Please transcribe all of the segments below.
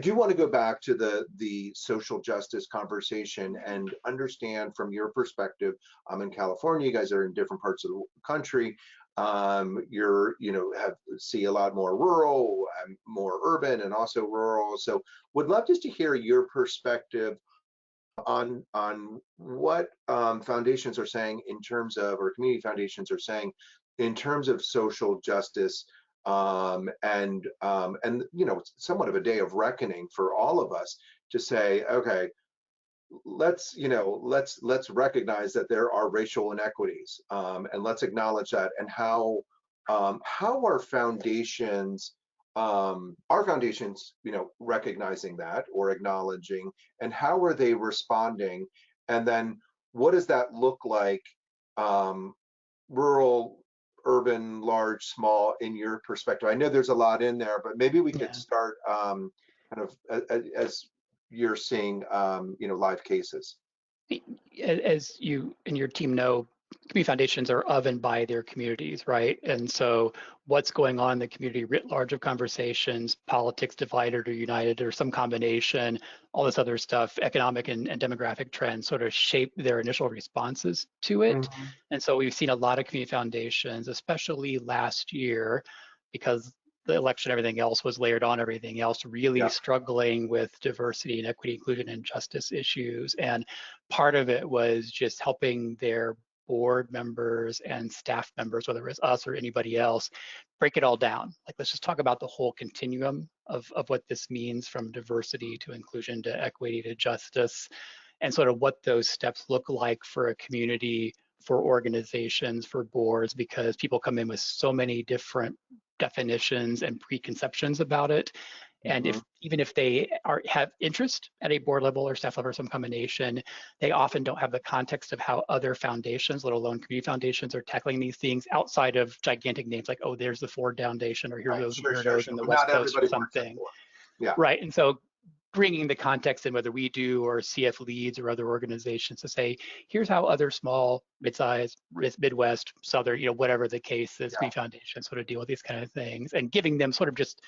do want to go back to the social justice conversation and understand from your perspective. I'm in California. You guys are in different parts of the country. You're, have see a lot more rural, more urban, and also rural. So, would love just to hear your perspective on what foundations are saying in terms of, or community foundations are saying in terms of social justice, and somewhat of a day of reckoning for all of us to say, okay, let's recognize that there are racial inequities, and let's acknowledge that, and how our foundations, recognizing that or acknowledging, and how are they responding, and then what does that look like, rural, urban, large, small, in your perspective? I know there's a lot in there, but maybe we could start kind of as you're seeing, live cases. As you and your team know, community foundations are of and by their communities, right? And so what's going on in the community writ large of conversations, politics divided or united or some combination, all this other stuff, economic and demographic trends sort of shape their initial responses to it. Mm-hmm. And so we've seen a lot of community foundations, especially last year, because the election, everything else was layered on everything else, really struggling with diversity and equity, inclusion, and justice issues. And part of it was just helping their board members and staff members, whether it's us or anybody else, break it all down. Like, let's just talk about the whole continuum of what this means, from diversity to inclusion to equity to justice, and sort of what those steps look like for a community, for organizations, for boards, because people come in with so many different definitions and preconceptions about it. And even if they have interest at a board level or staff level or some combination, they often don't have the context of how other foundations, let alone community foundations, are tackling these things outside of gigantic names like, oh, there's the Ford Foundation, or here's those weirdos in the West Coast or something. Right. And so bringing the context in, whether we do or CF Leads or other organizations, to say, here's how other small, mid-sized, Midwest, Southern, whatever the case is, community foundations sort of deal with these kind of things, and giving them sort of just,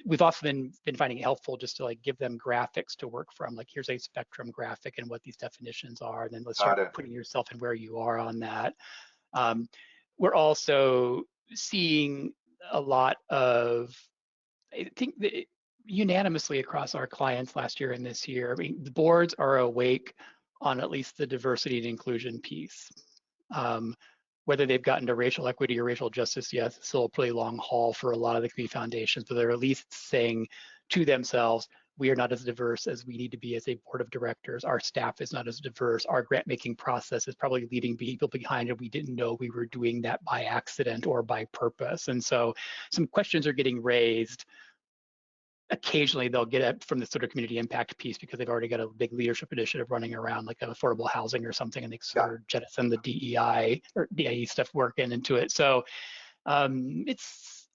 we've often been finding it helpful just to like give them graphics to work from, like, here's a spectrum graphic and what these definitions are, and then let's start putting yourself in where you are on that. We're also seeing a lot of, I think, unanimously across our clients last year and this year, I mean, the boards are awake on at least the diversity and inclusion piece. Whether they've gotten to racial equity or racial justice, yes, it's still a pretty long haul for a lot of the community foundations, but they're at least saying to themselves, we are not as diverse as we need to be as a board of directors. Our staff is not as diverse. Our grant-making process is probably leaving people behind, and we didn't know we were doing that by accident or by purpose. And so some questions are getting raised. Occasionally they'll get it from the sort of community impact piece because they've already got a big leadership initiative running around, like affordable housing or something, and they sort of jettison the DEI or DIE stuff working into it. So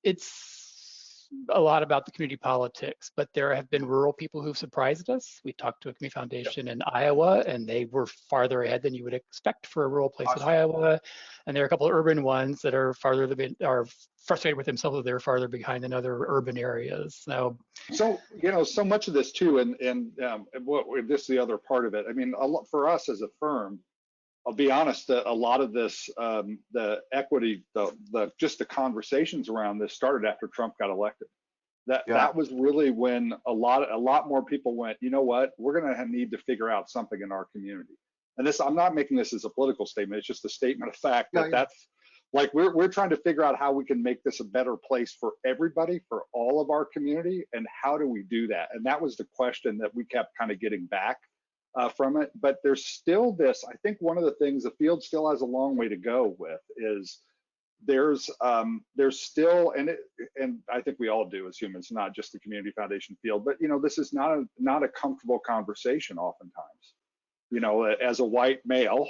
it's a lot about the community politics, but there have been rural people who've surprised us. We talked to a community foundation in Iowa, and they were farther ahead than you would expect for a rural place in Iowa. And there are a couple of urban ones that are are frustrated with themselves that they're farther behind than other urban areas. So so much of this too, and this is the other part of it. I mean, a lot for us as a firm, I'll be honest, a lot of this, the equity, just the conversations around this started after Trump got elected. That was really when a lot more people went, you know what, we're going to need to figure out something in our community. And this, I'm not making this as a political statement. It's just a statement of fact that's like, we're trying to figure out how we can make this a better place for everybody, for all of our community, and how do we do that? And that was the question that we kept kind of getting back from it. But there's still this, I think one of the things the field still has a long way to go with is there's still, and I think we all do as humans, not just the community foundation field, but this is not a comfortable conversation oftentimes. As a white male,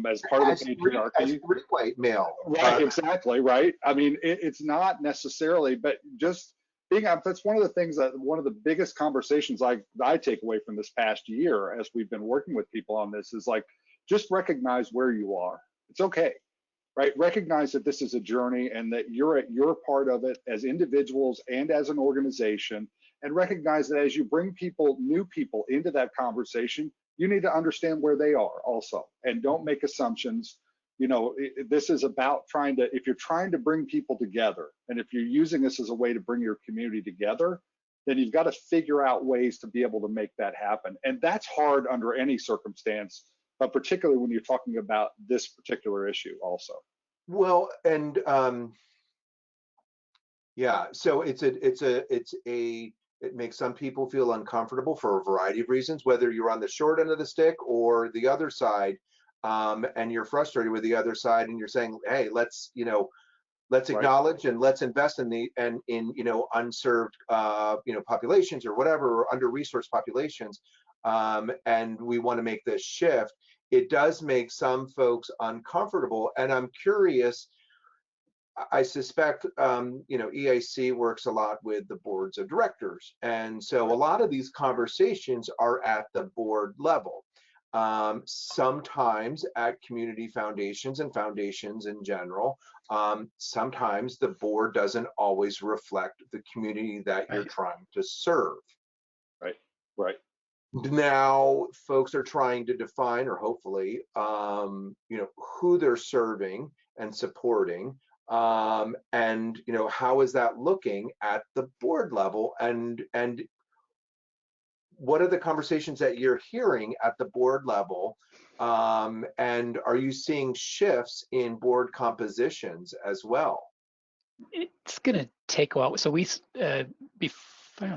as part of the patriarchy, as white male, right? Exactly, right. I mean, it's not necessarily, but just being, that's one of the things that one of the biggest conversations I take away from this past year as we've been working with people on this is like, just recognize where you are. It's okay, right? Recognize that this is a journey and that you're part of it as individuals and as an organization, and recognize that as you bring new people into that conversation, you need to understand where they are also, and don't make assumptions. This is about if you're trying to bring people together, and if you're using this as a way to bring your community together, then you've got to figure out ways to be able to make that happen. And that's hard under any circumstance, but particularly when you're talking about this particular issue also. Well, and yeah, so it makes some people feel uncomfortable for a variety of reasons, whether you're on the short end of the stick or the other side, and you're frustrated with the other side, and you're saying, hey, let's acknowledge and let's invest in unserved populations or whatever, or under-resourced populations, and we want to make this shift. It does make some folks uncomfortable, and I'm curious. I suspect, EIC works a lot with the boards of directors. And so a lot of these conversations are at the board level. Sometimes at community foundations and foundations in general. Sometimes the board doesn't always reflect the community that you're trying to serve. Right. Now, folks are trying to define, or hopefully, who they're serving and supporting. And how is that looking at the board level, and what are the conversations that you're hearing at the board level, and are you seeing shifts in board compositions as well? It's going to take a while. So we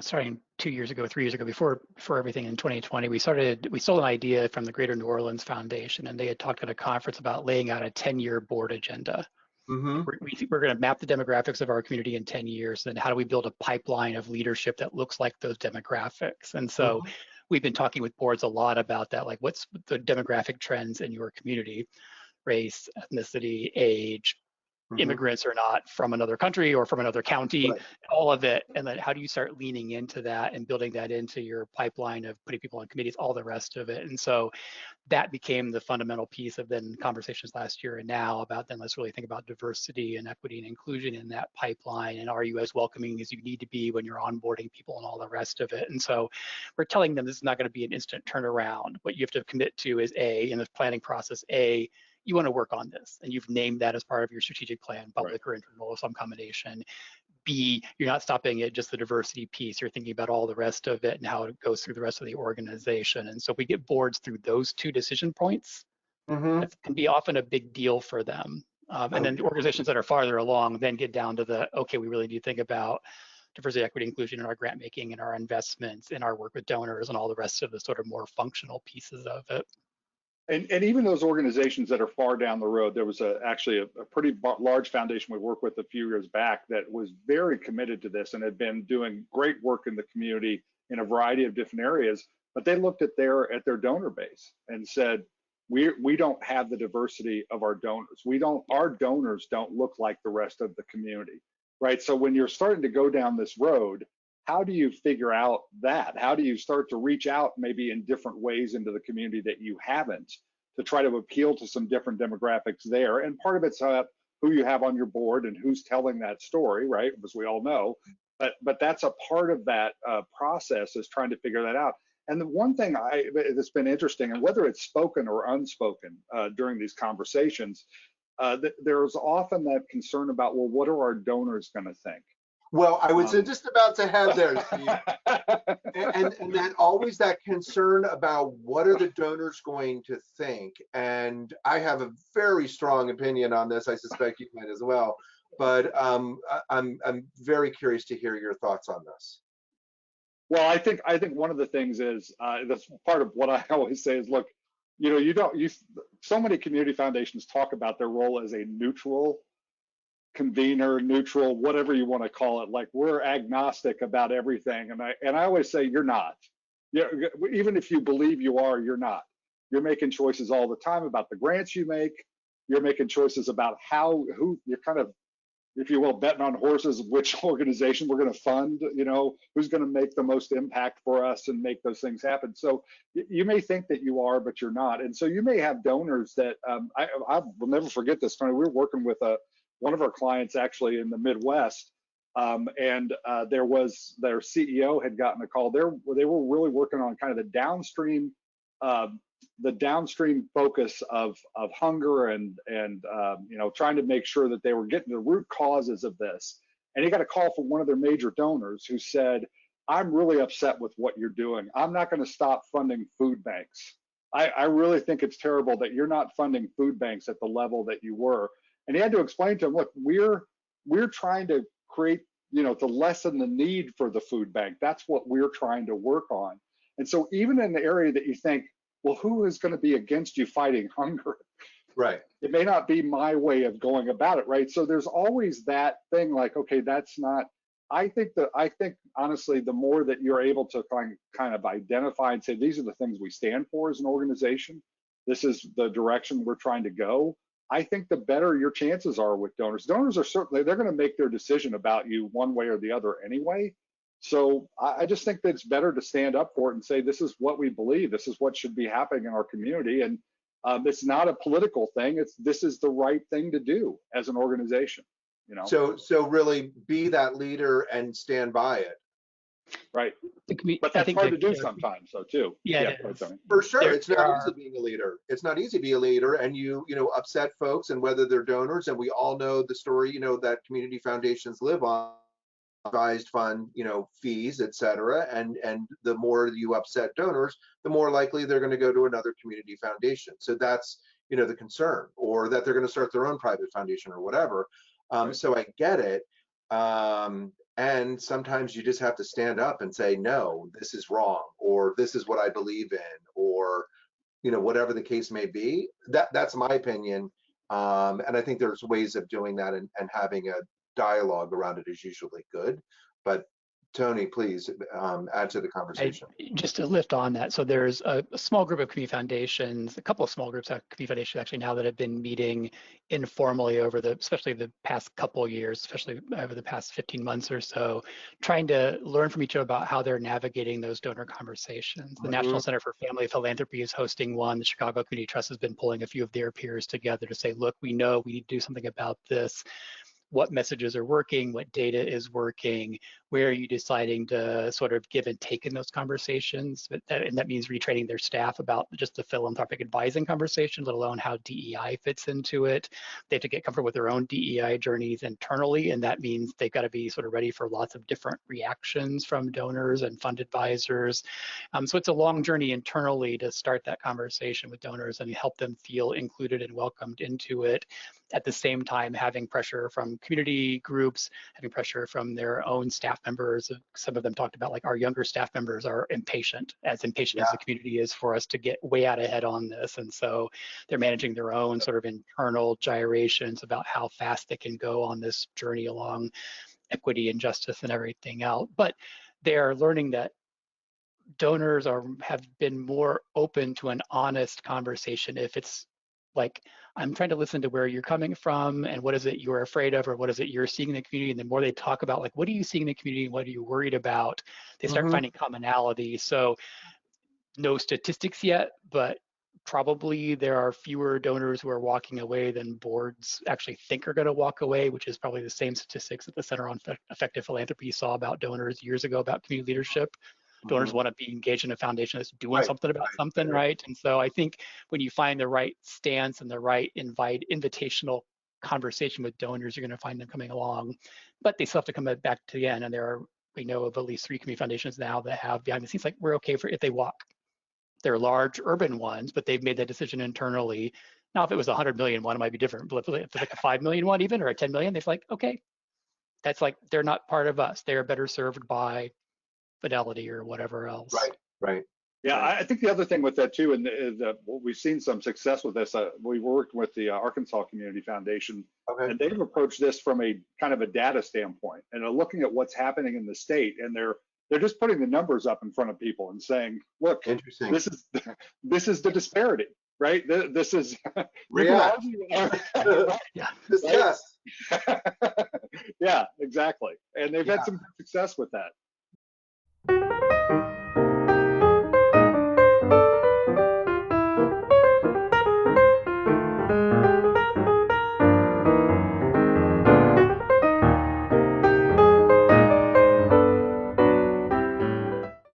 starting 2 years ago, 3 years ago, before everything in 2020, we sold an idea from the Greater New Orleans Foundation, and they had talked at a conference about laying out a 10-year board agenda. Mm-hmm. We're going to map the demographics of our community in 10 years, and how do we build a pipeline of leadership that looks like those demographics? And so we've been talking with boards a lot about that, like what's the demographic trends in your community, race, ethnicity, age, immigrants or not, from another country or from another county, all of it. And then how do you start leaning into that and building that into your pipeline of putting people on committees, all the rest of it. And so that became the fundamental piece of then conversations last year and now about then let's really think about diversity and equity and inclusion in that pipeline. And are you as welcoming as you need to be when you're onboarding people and all the rest of it? And so we're telling them this is not going to be an instant turnaround. What you have to commit to is in the planning process, you want to work on this, and you've named that as part of your strategic plan, public or internal or some combination. B, you're not stopping at just the diversity piece. You're thinking about all the rest of it and how it goes through the rest of the organization. And so if we get boards through those two decision points, that can be often a big deal for them. And then the organizations that are farther along then get down to okay, we really need to think about diversity, equity, inclusion in our grant making and our investments and our work with donors and all the rest of the sort of more functional pieces of it. And even those organizations that are far down the road, there was actually a pretty large foundation we worked with a few years back that was very committed to this and had been doing great work in the community in a variety of different areas. But they looked at their donor base and said, we don't have the diversity of our donors. Our donors don't look like the rest of the community, right? So when you're starting to go down this road, how do you figure out that? How do you start to reach out maybe in different ways into the community that you haven't, to try to appeal to some different demographics there? And part of it's who you have on your board and who's telling that story, right? As we all know, but that's a part of that process, is trying to figure that out. And the one thing that's been interesting, and whether it's spoken or unspoken during these conversations, there's often that concern about, well, what are our donors going to think? Well, I was just about to head there, Steve. and that always that concern about what are the donors going to think. And I have a very strong opinion on this. I suspect you might as well. But I'm very curious to hear your thoughts on this. Well, I think one of the things is that's part of what I always say is, look, so many community foundations talk about their role as a neutral convener, neutral, whatever you want to call it. Like, we're agnostic about everything, and I always say you're not. Even if you believe you are, you're not. You're making choices all the time about the grants you make. You're making choices about who you're kind of, if you will, betting on horses, which organization we're going to fund, who's going to make the most impact for us and make those things happen. So you may think that you are, but you're not. And so you may have donors that, I will never forget this, Tony. We were working with one of our clients actually in the Midwest, There was their CEO had gotten a call. They were really working on kind of the downstream focus of hunger and you know, trying to make sure that they were getting the root causes of this. And he got a call from one of their major donors who said, "I'm really upset with what you're doing. I'm not going to stop funding food banks. I really think it's terrible that you're not funding food banks at the level that you were." And he had to explain to him, look, we're trying to create, you know, to lessen the need for the food bank. That's what we're trying to work on. And so even in the area that you think, well, who is going to be against you fighting hunger? Right. It may not be my way of going about it, right? So there's always that thing like, okay, that's not, I think honestly, the more that you're able to kind of identify and say, these are the things we stand for as an organization, this is the direction we're trying to go, I think the better your chances are with donors. Donors are certainly, they're going to make their decision about you one way or the other anyway. So I just think that it's better to stand up for it and say, this is what we believe, this is what should be happening in our community. And it's not a political thing. This is the right thing to do as an organization, you know? So really be that leader and stand by it. Right. But that's hard to do sometimes, though, too. Yeah, for sure. It's not easy being a leader. It's not easy to be a leader, and you know, upset folks, and whether they're donors, and we all know the story, you know, that community foundations live on advised fund, you know, fees, et cetera. And the more you upset donors, the more likely they're going to go to another community foundation. So that's, you know, the concern, or that they're going to start their own private foundation or whatever. So I get it. And sometimes you just have to stand up and say, no, this is wrong, or this is what I believe in, or, you know, whatever the case may be. That's my opinion. And I think there's ways of doing that, and having a dialogue around it is usually good. But Tony, please add to the conversation. Just to lift on that, so there's a small group of community foundations, a couple of small groups of community foundations actually now that have been meeting informally over especially the past couple of years, especially over the past 15 months or so, trying to learn from each other about how they're navigating those donor conversations. The National Center for Family Philanthropy is hosting one. The Chicago Community Trust has been pulling a few of their peers together to say, look, we know we need to do something about this. What messages are working, what data is working, where are you deciding to sort of give and take in those conversations? And that means retraining their staff about just the philanthropic advising conversation, let alone how DEI fits into it. They have to get comfortable with their own DEI journeys internally, and that means they've got to be sort of ready for lots of different reactions from donors and fund advisors. So it's a long journey internally to start that conversation with donors and help them feel included and welcomed into it. At the same time, having pressure from community groups, having pressure from their own staff members. Some of them talked about, like, our younger staff members are impatient as the community is for us to get way out ahead on this. And so they're managing their own sort of internal gyrations about how fast they can go on this journey along equity and justice and everything else. But they're learning that donors have been more open to an honest conversation if it's like, I'm trying to listen to where you're coming from and what is it you're afraid of, or what is it you're seeing in the community. And the more they talk about, like, what are you seeing in the community and what are you worried about, they start finding commonality. So no statistics yet, but probably there are fewer donors who are walking away than boards actually think are going to walk away, which is probably the same statistics that the Center on Effective Philanthropy saw about donors years ago about community leadership. Donors want to be engaged in a foundation that's doing something about something, right? And so I think when you find the right stance and the right invitational conversation with donors, you're going to find them coming along. But they still have to come back to the end. And we know of at least 3 community foundations now that have behind the scenes, like, we're okay if they walk. They're large urban ones, but they've made that decision internally. Now, if it was a 100 million one, it might be different. But if it's like a 5 million one even, or a 10 million, they're like, okay, that's like, they're not part of us. They're better served by Fidelity or whatever else. Right. Yeah, I think the other thing with that too, and we've seen some success with this. We worked with the Arkansas Community Foundation, and they've approached this from a kind of a data standpoint, and are looking at what's happening in the state, and they're just putting the numbers up in front of people and saying, look, this is the disparity, right? This is reality. Yeah, exactly. And they've had some success with that.